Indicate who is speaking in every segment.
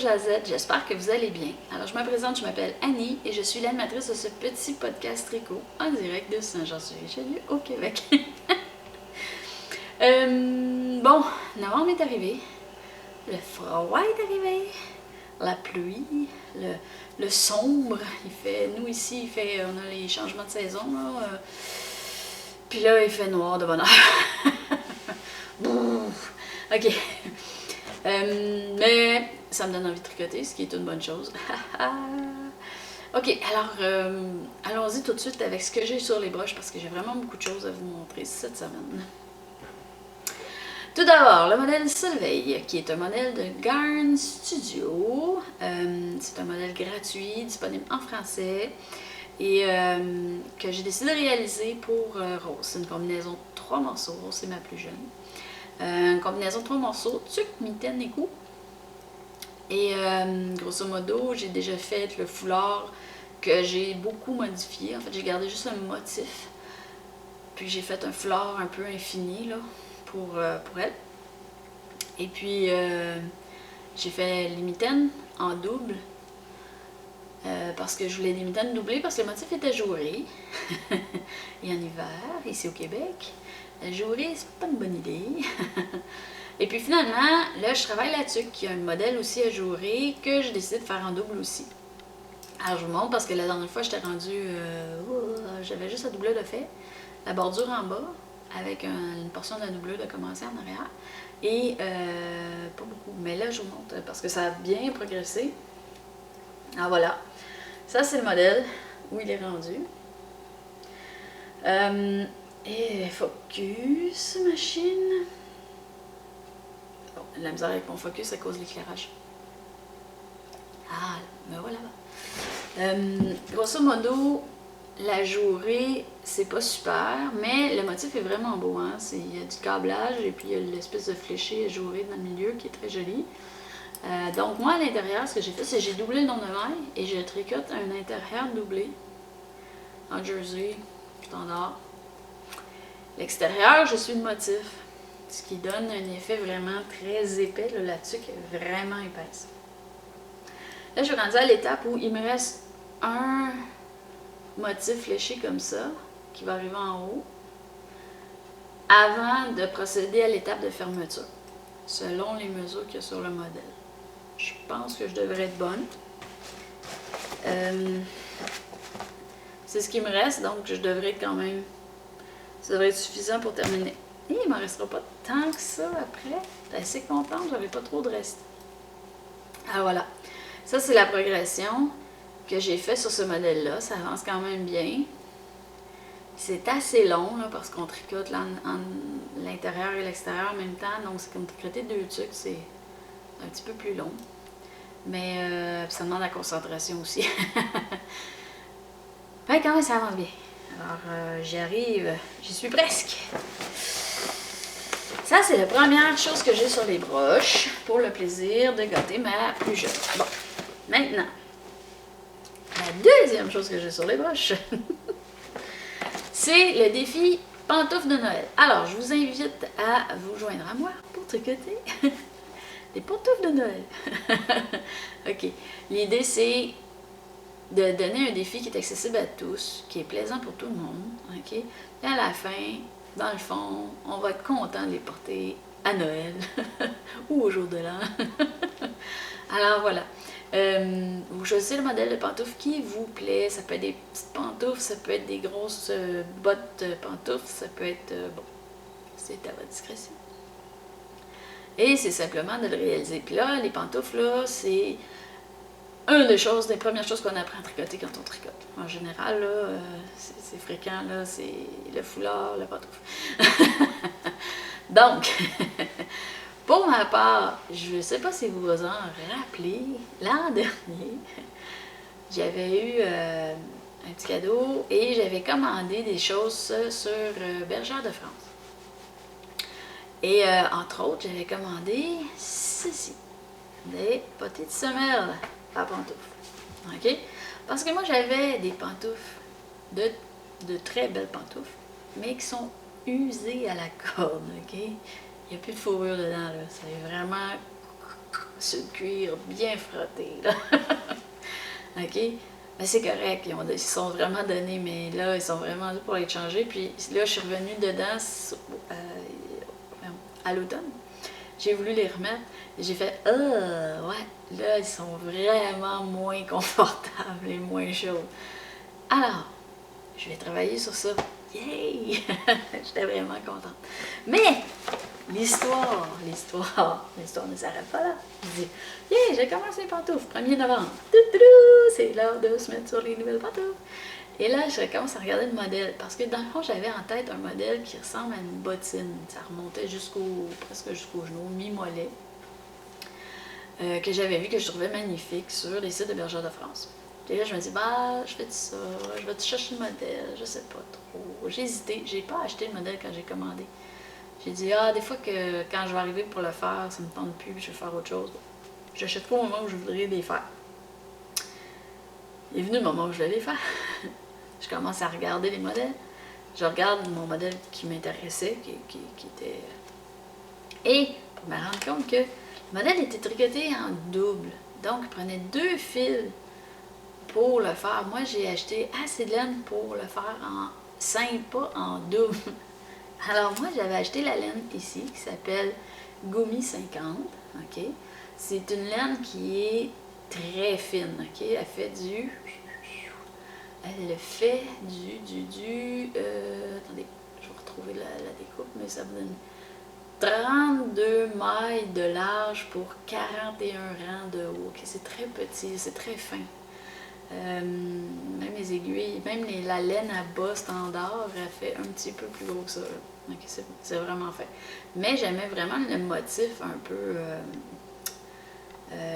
Speaker 1: Jazette, j'espère que vous allez bien. Alors je me présente, je m'appelle Annie et je suis l'animatrice de ce petit podcast tricot en direct de Saint-Jean-sur-Richelieu au Québec. Bon, novembre est arrivé, le froid est arrivé, la pluie, le sombre, nous ici, on a les changements de saison, là, puis là il fait noir de bonne heure. Ok. Mais ça me donne envie de tricoter, ce qui est une bonne chose. Ok, alors allons-y tout de suite avec ce que j'ai sur les broches parce que j'ai vraiment beaucoup de choses à vous montrer cette semaine. Tout d'abord, le modèle Solveig, qui est un modèle de Garn Studio. C'est un modèle gratuit, disponible en français et que j'ai décidé de réaliser pour Rose. C'est une combinaison de 3 morceaux. Rose, c'est ma plus jeune. Une combinaison de 3 morceaux, tuque, mitaine et cou. Et grosso modo, j'ai déjà fait le foulard que j'ai beaucoup modifié. En fait, j'ai gardé juste un motif. Puis j'ai fait un foulard un peu infini là, pour elle. Et puis j'ai fait les mitaines en double. Parce que je voulais des mitaines doublées parce que le motif était jouré. Et en hiver, ici au Québec, jouré, c'est pas une bonne idée. Et puis finalement, là, je travaille là-dessus, qui a un modèle aussi à jouer que j'ai décidé de faire en double aussi. Alors, je vous montre parce que la dernière fois, j'étais rendue... j'avais juste la doublure de fait, la bordure en bas, avec une portion de la doublure de commencer en arrière. Et pas beaucoup. Mais là, je vous montre parce que ça a bien progressé. Alors voilà. Ça, c'est le modèle où il est rendu. Et focus, machine. Bon, la misère avec mon focus à cause de l'éclairage. Ah, me voilà. Grosso modo, la jourée, c'est pas super, mais le motif est vraiment beau. Hein? Il y a du câblage et puis il y a l'espèce de fléché jouré dans le milieu qui est très joli. Donc moi, à l'intérieur, ce que j'ai fait, c'est que j'ai doublé le nombre de mailles et je tricote un intérieur doublé en jersey standard. L'extérieur, je suis le motif. Ce qui donne un effet vraiment très épais. Là, la tuque est vraiment épaisse. Là, je suis rendue à l'étape où il me reste un motif fléché comme ça, qui va arriver en haut, avant de procéder à l'étape de fermeture, selon les mesures qu'il y a sur le modèle. Je pense que je devrais être bonne. C'est ce qui me reste, donc je devrais être quand même... Ça devrait être suffisant pour terminer. Et il ne m'en restera pas tant que ça après. Je suis assez contente, j'avais pas trop de reste. Alors voilà. Ça, c'est la progression que j'ai faite sur ce modèle-là. Ça avance quand même bien. C'est assez long, là, parce qu'on tricote l'intérieur et l'extérieur en même temps. Donc, c'est comme tricoter 2 tuques, c'est un petit peu plus long. Mais ça demande la concentration aussi. Ouais, quand même, ça avance bien. Alors, j'y arrive. J'y suis presque. Ça, c'est la première chose que j'ai sur les broches pour le plaisir de gâter ma plus jeune. Bon, maintenant, la deuxième chose que j'ai sur les broches, c'est le défi pantoufles de Noël. Alors, je vous invite à vous joindre à moi pour tricoter des pantoufles de Noël. Ok, l'idée c'est de donner un défi qui est accessible à tous, qui est plaisant pour tout le monde, ok? Et à la fin, dans le fond, on va être content de les porter à Noël ou au jour de l'an. Alors voilà. Vous choisissez le modèle de pantoufle qui vous plaît. Ça peut être des petites pantoufles, ça peut être des grosses bottes pantoufles, ça peut être... bon, c'est à votre discrétion. Et c'est simplement de le réaliser. Puis là, les pantoufles, là, c'est des premières choses qu'on apprend à tricoter quand on tricote. En général, là, c'est fréquent, là, c'est le foulard, la pantoufle. Donc, pour ma part, je ne sais pas si vous vous en rappelez, l'an dernier, j'avais eu un petit cadeau et j'avais commandé des choses sur Bergère de France. Et entre autres, j'avais commandé ceci, des petites semelles à pantoufles. OK? Parce que moi, j'avais des pantoufles, de très belles pantoufles, mais qui sont usées à la corde. OK? Il n'y a plus de fourrure dedans, là. C'est vraiment sur le cuir bien frotté, là. OK? Mais c'est correct, ils se sont vraiment donnés, mais là, ils sont vraiment dû pour être changés. Puis là, je suis revenue dedans à l'automne. J'ai voulu les remettre et j'ai fait ouais, là, ils sont vraiment moins confortables et moins chauds. Alors, je vais travailler sur ça. Yay! J'étais vraiment contente. Mais l'histoire ne s'arrête pas là. Je dis, yeah, j'ai commencé les pantoufles, 1er novembre. C'est l'heure de se mettre sur les nouvelles pantoufles. Et là, je commence à regarder le modèle, parce que dans le fond, j'avais en tête un modèle qui ressemble à une bottine. Ça remontait presque jusqu'au genou, mi-mollet, que j'avais vu, que je trouvais magnifique sur les sites de Bergère de France. Et là, je me dis, bah, je fais ça, je vais chercher le modèle, je sais pas trop. J'ai hésité, j'ai pas acheté le modèle quand j'ai commandé. J'ai dit, des fois que quand je vais arriver pour le faire, ça me tente plus, puis je vais faire autre chose. J'achète pas au moment où je voudrais les faire. Il est venu le moment où je vais les faire. Je commence à regarder les modèles. Je regarde mon modèle qui m'intéressait, qui était... Et pour me rendre compte que le modèle était tricoté en double. Donc, il prenait 2 fils pour le faire. Moi, j'ai acheté assez de laine pour le faire en simple, pas en double. Alors, moi, j'avais acheté la laine ici, qui s'appelle Gumi 50. OK? C'est une laine qui est très fine. OK? Elle fait du... attendez, je vais retrouver la découpe, mais ça me donne 32 mailles de large pour 41 rangs de haut. Okay, c'est très petit, c'est très fin. Même les aiguilles, même la laine à bas standard, elle fait un petit peu plus gros que ça. Okay, c'est vraiment fait. Mais j'aimais vraiment le motif un peu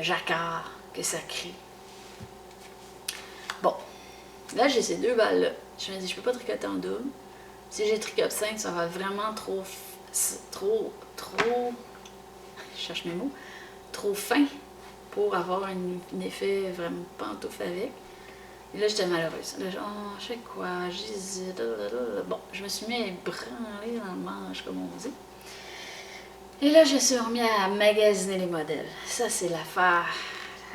Speaker 1: jacquard que ça crée. Bon. Là, j'ai ces 2 balles-là. Je me dis, je peux pas tricoter en double. Si j'ai tricote 5, ça va vraiment trop, je cherche mes mots, trop fin pour avoir un effet vraiment pantoufle avec. Et là, j'étais malheureuse. Là, je sais quoi, j'hésite. Bon, je me suis mis à branler dans le manche, comme on dit. Et là, je suis remis à magasiner les modèles. Ça, c'est l'affaire.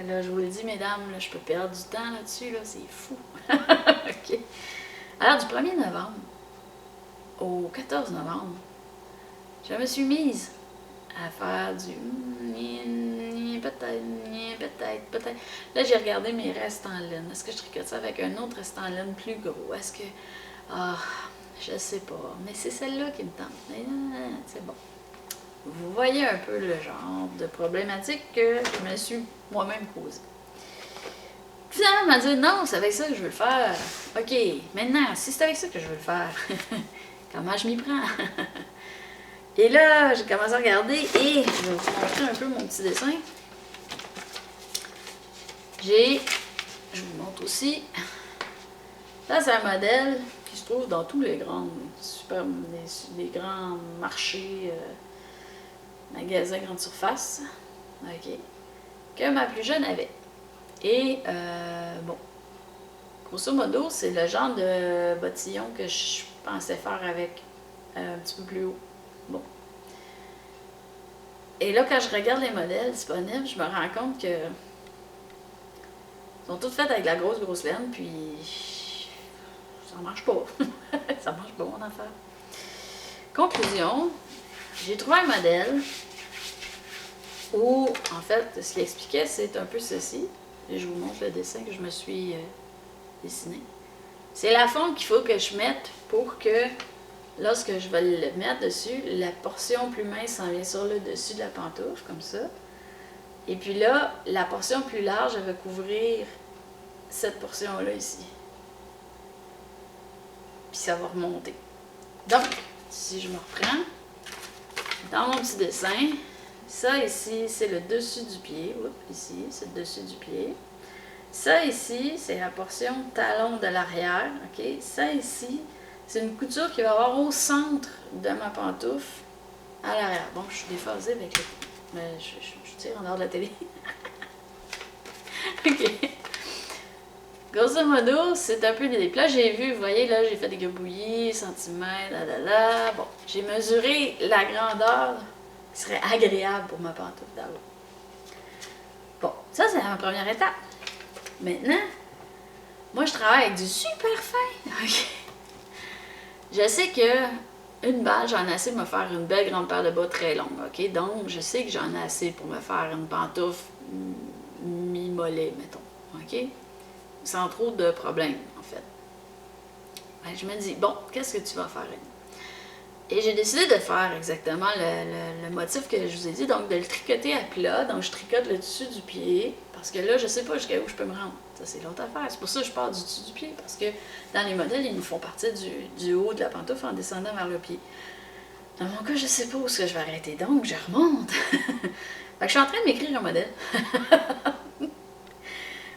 Speaker 1: Là, je vous le dis, mesdames, là, je peux perdre du temps là-dessus, là, c'est fou. OK. Alors, du 1er novembre au 14 novembre, je me suis mise à faire du peut-être. Là, j'ai regardé mes restes en laine. Est-ce que je tricote ça avec un autre reste en laine plus gros? Est-ce que... je sais pas. Mais c'est celle-là qui me tente. C'est bon. Vous voyez un peu le genre de problématique que je me suis moi-même posée. Finalement, elle m'a dit non, c'est avec ça que je veux le faire. OK, maintenant, si c'est avec ça que je veux le faire, comment je m'y prends? Et là, j'ai commencé à regarder et je vais vous montrer un peu mon petit dessin. Je vous montre aussi. Là, c'est un modèle qui se trouve dans tous les grands les grands marchés, magasins grande surface. OK. Que ma plus jeune avait. Et bon, grosso modo, c'est le genre de bottillon que je pensais faire avec un petit peu plus haut. Bon. Et là, quand je regarde les modèles disponibles, je me rends compte que sont toutes faites avec la grosse laine, puis ça marche pas. Ça marche pas, mon affaire. Conclusion, j'ai trouvé un modèle où, en fait, ce qu'il expliquait, c'est un peu ceci. Et je vous montre le dessin que je me suis dessiné. C'est la fonte qu'il faut que je mette pour que, lorsque je vais le mettre dessus, la portion plus mince s'en vient sur le dessus de la pantoufle, comme ça. Et puis là, la portion plus large, elle va couvrir cette portion-là ici. Puis ça va remonter. Donc, si je me reprends, dans mon petit dessin, ça ici, c'est le dessus du pied. Oups, ici, c'est le dessus du pied. Ça ici, c'est la portion talon de l'arrière. OK? Ça ici, c'est une couture qui va avoir au centre de ma pantoufle à l'arrière. Bon, je suis déphasée avec le... Mais je tire en dehors de la télé. OK. Grosso modo, c'est un peu l'idée. Puis là, j'ai vu, vous voyez, là, j'ai fait des gribouillis, centimètres, là. Bon, j'ai mesuré la grandeur qui serait agréable pour ma pantoufle d'abord. Ça, c'est ma première étape. Maintenant, moi, je travaille avec du super fin. OK? Je sais que une balle, j'en ai assez pour me faire une belle grande paire de bas très longue. OK? Donc, je sais que j'en ai assez pour me faire une pantoufle mi-mollet, mettons. OK? Sans trop de problèmes, en fait. Ben, je me dis, bon, qu'est-ce que tu vas faire? Et j'ai décidé de faire exactement le motif que je vous ai dit, donc de le tricoter à plat. Donc, je tricote le dessus du pied, parce que là, je sais pas jusqu'à où je peux me rendre. Ça, c'est l'autre affaire. C'est pour ça que je pars du dessus du pied, parce que dans les modèles, ils nous font partir du haut de la pantoufle en descendant vers le pied. Dans mon cas, je sais pas où est-ce que je vais arrêter, donc je remonte. Fait que je suis en train de m'écrire un modèle.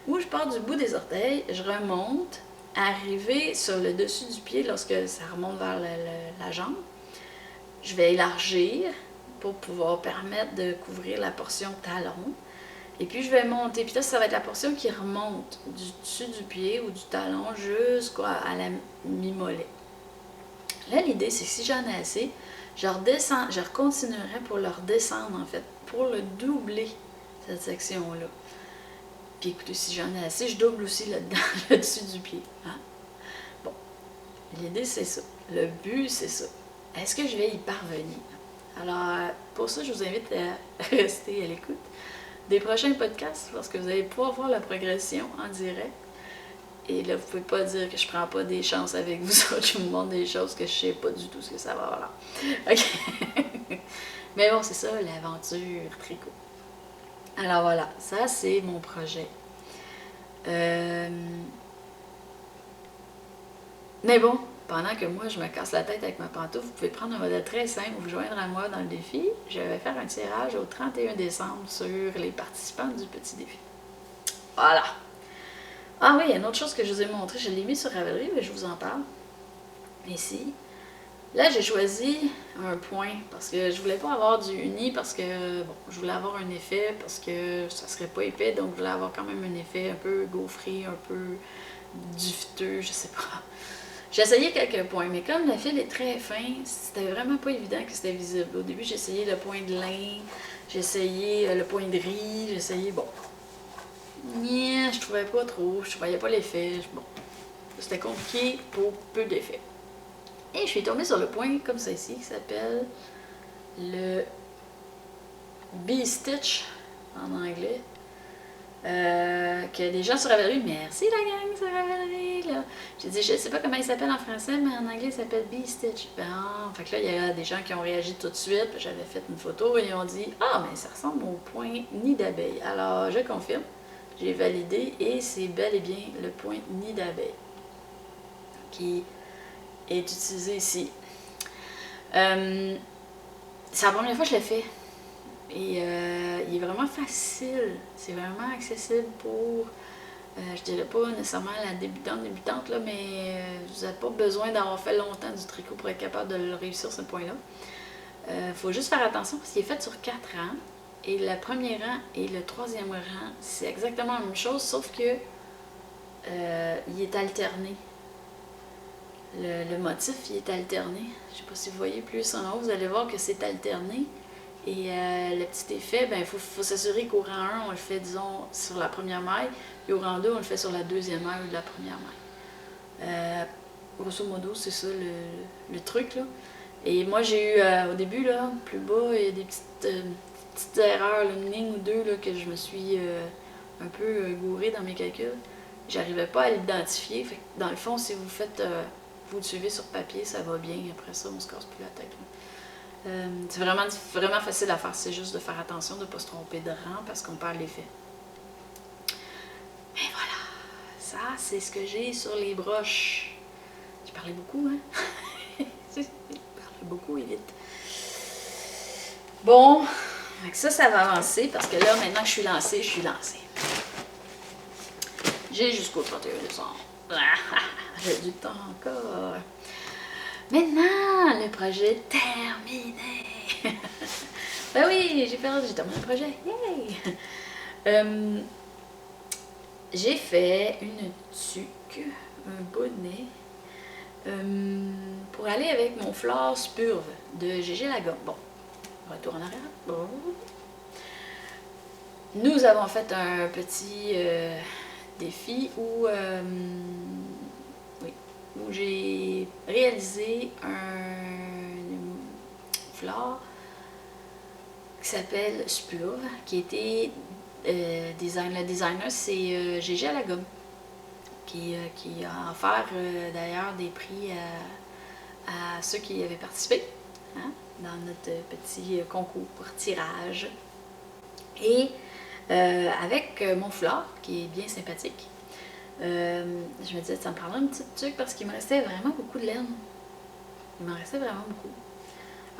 Speaker 1: Où je pars du bout des orteils, je remonte, arriver sur le dessus du pied lorsque ça remonte vers la jambe. Je vais élargir pour pouvoir permettre de couvrir la portion talon. Et puis je vais monter. Puis là, ça va être la portion qui remonte du dessus du pied ou du talon jusqu'à la mi-mollet. Là, l'idée, c'est que si j'en ai assez, je redescends, je continuerai pour le redescendre, en fait, pour le doubler, cette section-là. Puis écoutez, si j'en ai assez, je double aussi là-dedans, le dessus du pied. Hein? Bon, l'idée, c'est ça. Le but, c'est ça. Est-ce que je vais y parvenir? Alors, pour ça, je vous invite à rester à l'écoute des prochains podcasts parce que vous allez pouvoir voir la progression en direct. Et là, vous pouvez pas dire que je prends pas des chances avec vous autres. Je vous montre des choses que je sais pas du tout ce que ça va avoir. OK? Mais bon, c'est ça, l'aventure tricot. Alors voilà, ça c'est mon projet. Mais bon, pendant que moi je me casse la tête avec ma pantoufle, vous pouvez prendre un modèle très simple, vous joindre à moi dans le défi. Je vais faire un tirage au 31 décembre sur les participants du petit défi. Voilà. Ah oui, il y a une autre chose que je vous ai montré, je l'ai mis sur Ravelry, mais je vous en parle. Ici. Là, j'ai choisi un point parce que je voulais pas avoir du uni parce que, bon, je voulais avoir un effet parce que ça serait pas épais, donc je voulais avoir quand même un effet un peu gaufré, un peu duveteux, je sais pas. J'ai essayé quelques points, mais comme le fil est très fin, c'était vraiment pas évident que c'était visible. Au début, j'ai essayé le point de lin, j'ai essayé le point de riz, j'ai essayé, bon. Yeah, je trouvais pas trop, je voyais pas l'effet, bon. C'était compliqué pour peu d'effets. Et je suis tombée sur le point comme ça ici, qui s'appelle le B-Stitch en anglais. Que des gens sur Ravelry, merci la gang sur Ravelry, là. J'ai dit, je sais pas comment il s'appelle en français, mais en anglais il s'appelle B-Stitch. Bon, fait que là, il y a des gens qui ont réagi tout de suite, j'avais fait une photo et ils ont dit, ah, mais ça ressemble au point nid d'abeille. Alors, je confirme, j'ai validé et c'est bel et bien le point nid d'abeille qui est utilisé ici. C'est la première fois que je l'ai fait. Et il est vraiment facile. C'est vraiment accessible pour, je dirais pas nécessairement la débutante, là, mais vous n'avez pas besoin d'avoir fait longtemps du tricot pour être capable de le réussir, ce point-là. Il faut juste faire attention parce qu'il est fait sur 4 rangs. Et le premier rang et le troisième rang, c'est exactement la même chose, sauf que il est alterné. Le motif, il est alterné. Je ne sais pas si vous voyez plus en haut, vous allez voir que c'est alterné. Et le petit effet, ben, il faut s'assurer qu'au rang 1, on le fait, disons, sur la première maille, et au rang 2, on le fait sur la deuxième maille ou de la première maille. Grosso modo, c'est ça le truc, là. Et moi, j'ai eu, au début, là, plus bas, il y a des petites erreurs, là, une ligne ou deux, là, que je me suis un peu gourée dans mes calculs. J'arrivais pas à l'identifier. Fait que, dans le fond, si vous faites... vous le suivez sur papier, ça va bien. Après ça, on se casse plus la tête. C'est vraiment facile à faire. C'est juste de faire attention de ne pas se tromper de rang parce qu'on perd l'effet. Et voilà. Ça, c'est ce que j'ai sur les broches. J'ai parlé beaucoup, hein? J'ai parlé beaucoup et vite. Bon, avec ça va avancer parce que là, maintenant que je suis lancée, J'ai jusqu'au 31 décembre. J'ai du temps encore. Maintenant, le projet est terminé. Ben oui, j'ai terminé le projet. Yay! J'ai fait une tuque, un bonnet, pour aller avec mon flore spurve de GG Lagomme. Bon, retour en arrière. Bon. nous avons fait un petit défi où, oui, où j'ai réalisé un foulard qui s'appelle Spurve, qui était le designer, c'est Gégé à la gomme, qui a offert d'ailleurs des prix à ceux qui avaient participé, hein, dans notre petit concours tirage. Et avec mon foulard, qui est bien sympathique, je me disais, ça me prendrait une petite tuque parce qu'il me restait vraiment beaucoup de laine. Il m'en restait vraiment beaucoup.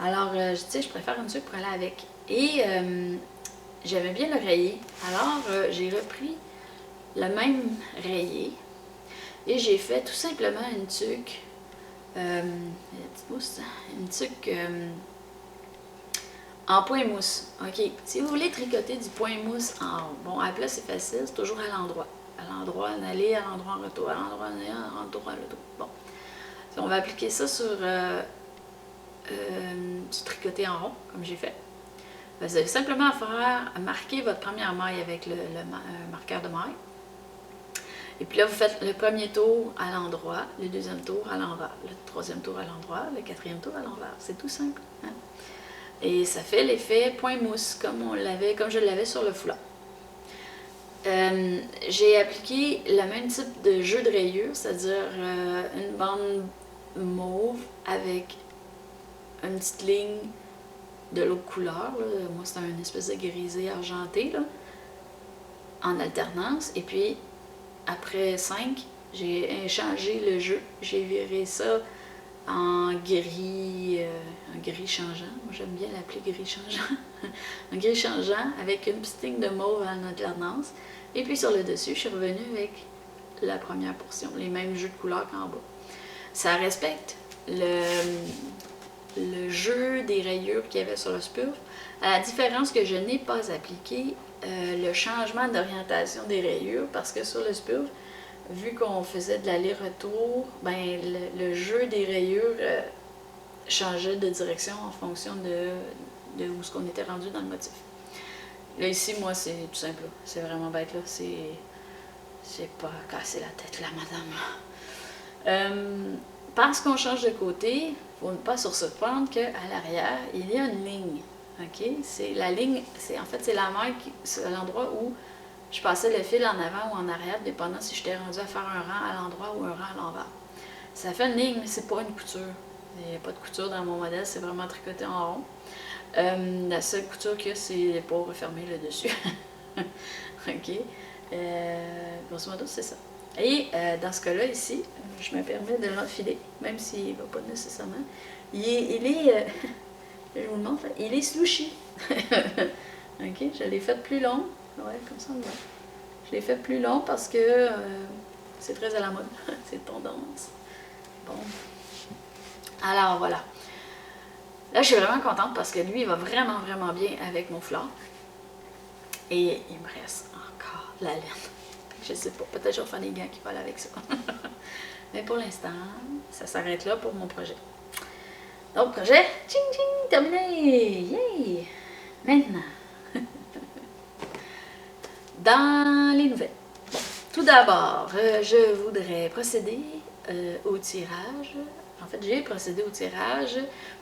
Speaker 1: Alors, je disais, je préfère une tuque pour aller avec. Et j'aimais bien le rayé. Alors, j'ai repris le même rayé et j'ai fait tout simplement une tuque, une tuque en point mousse. OK. Si vous voulez tricoter du point mousse en haut, bon, à plat, c'est facile, c'est toujours à l'endroit. À l'endroit en aller, à l'endroit en retour, à l'endroit en aller, à l'endroit en retour. Bon. On va appliquer ça sur du tricoté en rond, comme j'ai fait. Vous avez simplement à faire marquer votre première maille avec le marqueur de maille. Et puis là, vous faites le premier tour à l'endroit, le deuxième tour à l'envers, le troisième tour à l'endroit, le quatrième tour à l'envers. C'est tout simple. Hein? Et ça fait l'effet point mousse, comme je l'avais sur le foulard. J'ai appliqué le même type de jeu de rayures, c'est-à-dire une bande mauve avec une petite ligne de l'autre couleur. Là. Moi, c'est une espèce de grisé argenté, là, en alternance. Et puis, après 5, j'ai changé le jeu. J'ai viré ça en gris changeant. Moi, j'aime bien l'appeler gris changeant. Un gris changeant avec une petite ligne de mauve en alternance. Et puis, sur le dessus, je suis revenue avec la première portion, les mêmes jeux de couleurs qu'en bas. Ça respecte le jeu des rayures qu'il y avait sur le Spurve, à la différence que je n'ai pas appliqué le changement d'orientation des rayures, parce que sur le Spurve, vu qu'on faisait de l'aller-retour, ben, le jeu des rayures changeait de direction en fonction de où ce qu'on était rendu dans le motif. Là, ici, moi, c'est tout simple. C'est vraiment bête, là. C'est pas casser la tête, là, madame. Parce qu'on change de côté, il ne faut pas se surprendre qu'à l'arrière, il y a une ligne. OK? C'est la ligne, en fait, c'est la maille, c'est l'endroit où je passais le fil en avant ou en arrière, dépendant si j'étais rendu à faire un rang à l'endroit ou un rang à l'envers. Ça fait une ligne, mais c'est pas une couture. Il n'y a pas de couture dans mon modèle, c'est vraiment tricoté en rond. La seule couture qu'il y a, c'est pour refermer le dessus. OK? Grosso modo, c'est ça. Et dans ce cas-là, ici, je me permets de l'enfiler, même s'il ne va pas nécessairement. Il est je vous le montre, il est slouchy. OK? Je l'ai fait plus long. Ouais, comme ça, on voit. Je l'ai fait plus long parce que c'est très à la mode. C'est tendance. Bon. Alors, voilà. Là, je suis vraiment contente parce que lui, il va vraiment, vraiment bien avec mon foulard. Et il me reste encore de la laine. Je sais pas, peut-être que je vais faire des gants qui vont avec ça. Mais pour l'instant, ça s'arrête là pour mon projet. Donc, projet, tching tching, terminé! Yay! Maintenant, dans les nouvelles. Bon, tout d'abord, je voudrais procéder au tirage. En fait, j'ai procédé au tirage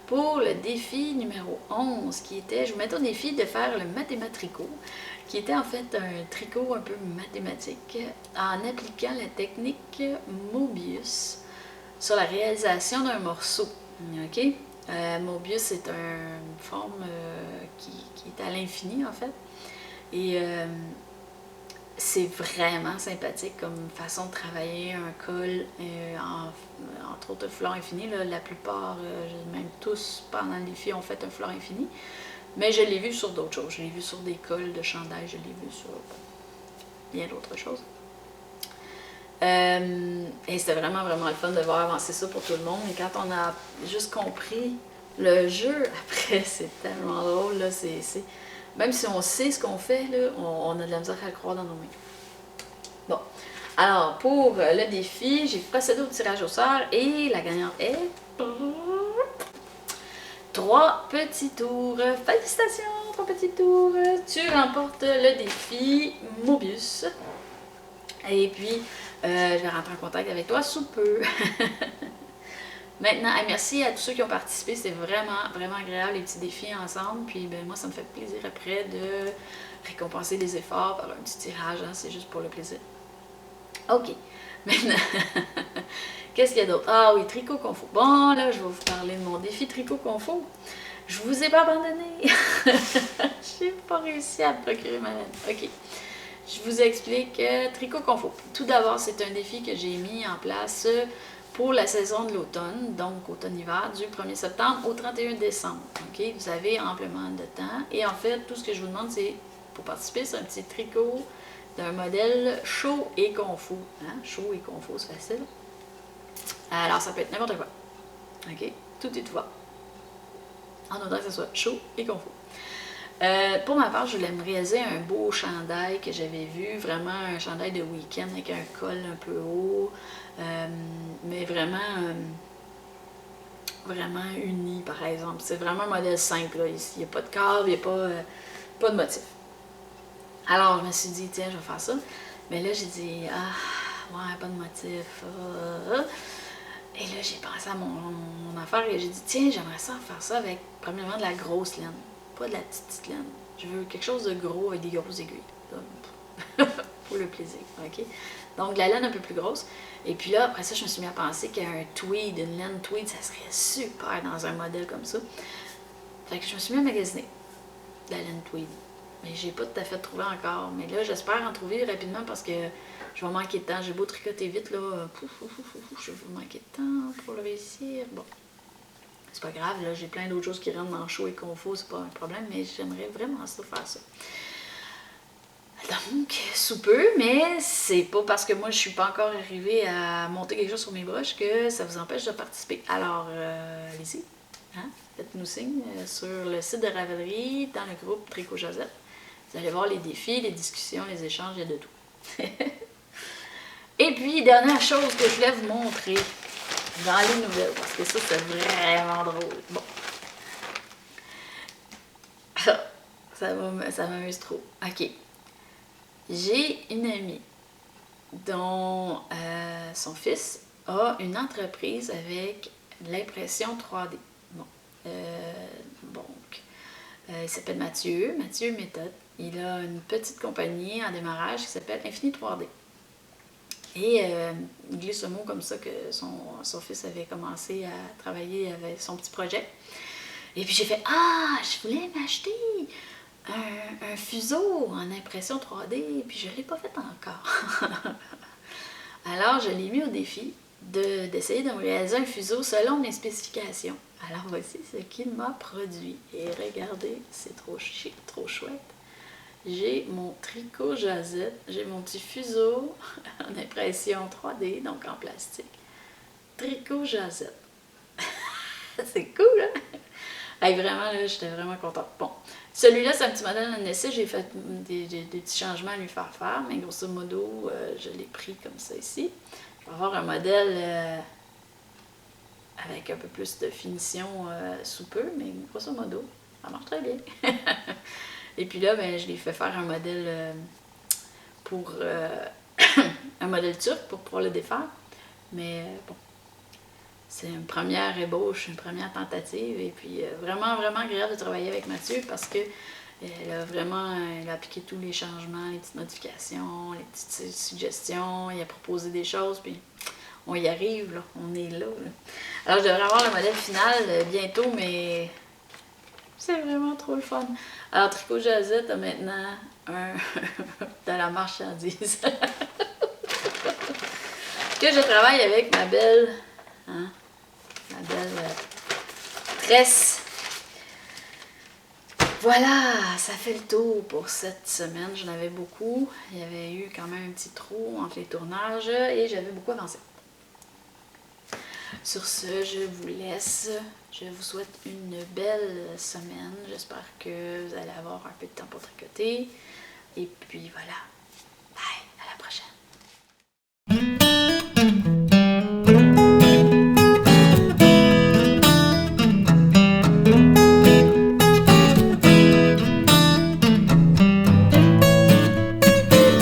Speaker 1: pour le défi numéro 11, qui était, je vous mettais au défi de faire le mathématricot, qui était en fait un tricot un peu mathématique, en appliquant la technique Mobius sur la réalisation d'un morceau. OK? Mobius, c'est une forme qui est à l'infini, en fait. Et c'est vraiment sympathique comme façon de travailler un col, entre autres foulard infini. Là, la plupart, même tous pendant le défi, ont fait un foulard infini. Mais je l'ai vu sur d'autres choses. Je l'ai vu sur des cols de chandail, je l'ai vu sur bien d'autres choses. Et c'était vraiment, vraiment le fun de voir avancer ça pour tout le monde. Et quand on a juste compris le jeu, après, c'est tellement drôle. Là, même si on sait ce qu'on fait, là, on a de la misère à le croire dans nos mains. Bon, alors pour le défi, j'ai procédé au tirage au sort et la gagnante est 3 petits tours. Félicitations, ton petit tour. Tu remportes le défi Mobius. Et puis, je vais rentrer en contact avec toi sous peu. Maintenant, merci à tous ceux qui ont participé. C'est vraiment, vraiment agréable les petits défis ensemble. Puis, ben, moi, ça me fait plaisir après de récompenser les efforts par un petit tirage. Hein, c'est juste pour le plaisir. OK. Maintenant, qu'est-ce qu'il y a d'autre? Ah oui, tricot confo. Bon, là, je vais vous parler de mon défi tricot confo. Je vous ai pas abandonné. J'ai pas réussi à me procurer ma laine. OK. Je vous explique tricot confo. Tout d'abord, c'est un défi que j'ai mis en place pour la saison de l'automne, donc automne-hiver, du 1er septembre au 31 décembre. OK? Vous avez amplement de temps. Et en fait, tout ce que je vous demande, c'est, pour participer, c'est un petit tricot d'un modèle chaud et confo. Hein? Chaud et confo, c'est facile. Alors, ça peut être n'importe quoi. OK? Tout est tout va. En autant que ce soit chaud et confo. Pour ma part, je voulais me réaliser un beau chandail que j'avais vu, vraiment un chandail de week-end avec un col un peu haut, mais vraiment, vraiment uni par exemple. C'est vraiment un modèle simple, là. Ici, il n'y a pas de cadre, il n'y a pas de motif. Alors, je me suis dit, tiens, je vais faire ça. Mais là, j'ai dit, ah, ouais, pas de motif. Et là, j'ai pensé à mon affaire et j'ai dit, tiens, j'aimerais ça faire ça avec, premièrement, de la grosse laine. Pas de la petite laine. Je veux quelque chose de gros avec des grosses aiguilles. Pour le plaisir, OK? Donc, de la laine un peu plus grosse. Et puis là, après ça, je me suis mis à penser qu'un tweed, une laine tweed, ça serait super dans un modèle comme ça. Fait que je me suis mis à magasiner de la laine tweed. Mais j'ai pas tout à fait trouvé encore. Mais là, j'espère en trouver rapidement parce que je vais manquer de temps. J'ai beau tricoter vite, là. Je vais manquer de temps pour le réussir. Bon. C'est pas grave, là, j'ai plein d'autres choses qui rentrent dans chaud et confo, c'est pas un problème, mais j'aimerais vraiment ça faire ça. Donc, sous peu, mais c'est pas parce que moi je suis pas encore arrivée à monter quelque chose sur mes broches que ça vous empêche de participer. Alors, allez-y, hein? Faites-nous signe sur le site de Ravelry, dans le groupe Tricot Josette. Vous allez voir les défis, les discussions, les échanges, il y a de tout. Et puis, dernière chose que je voulais vous montrer dans les nouvelles, parce que ça, c'est vraiment drôle. Bon. Ça m'amuse trop. OK. J'ai une amie dont son fils a une entreprise avec l'impression 3D. Bon. Donc, il s'appelle Mathieu Méthode. Il a une petite compagnie en démarrage qui s'appelle Infini 3D. Et il glisse ce mot comme ça que son fils avait commencé à travailler avec son petit projet. Et puis j'ai fait « Ah, je voulais m'acheter un fuseau en impression 3D, puis je ne l'ai pas fait encore. » Alors je l'ai mis au défi d'essayer de me réaliser un fuseau selon mes spécifications. Alors voici ce qu'il m'a produit. Et regardez, c'est trop chic, trop chouette. J'ai mon tricot Josette, j'ai mon petit fuseau en impression 3D, donc en plastique. Tricot Josette. C'est cool, hein? Hey, vraiment, là, j'étais vraiment contente. Bon, celui-là, c'est un petit modèle en essai. J'ai fait des petits changements à lui faire faire, mais grosso modo, je l'ai pris comme ça ici. Je vais avoir un modèle avec un peu plus de finition sous peu, mais grosso modo, ça marche très bien. Et puis là, ben, je l'ai fait faire un modèle pour un modèle turc pour pouvoir le défaire. Mais bon, c'est une première ébauche, une première tentative. Et puis vraiment, vraiment agréable de travailler avec Mathieu parce que elle a appliqué tous les changements, les petites notifications, les petites suggestions. Il a proposé des choses, puis on y arrive, là. On est là. Alors, je devrais avoir le modèle final bientôt, mais c'est vraiment trop le fun. Alors, Tricot Josette a maintenant de la marchandise. Que je travaille avec ma belle, hein, ma belle tresse. Voilà, ça fait le tour pour cette semaine. J'en avais beaucoup. Il y avait eu quand même un petit trou entre les tournages et j'avais beaucoup avancé. Sur ce, je vous laisse. Je vous souhaite une belle semaine. J'espère que vous allez avoir un peu de temps pour tricoter. Et puis voilà.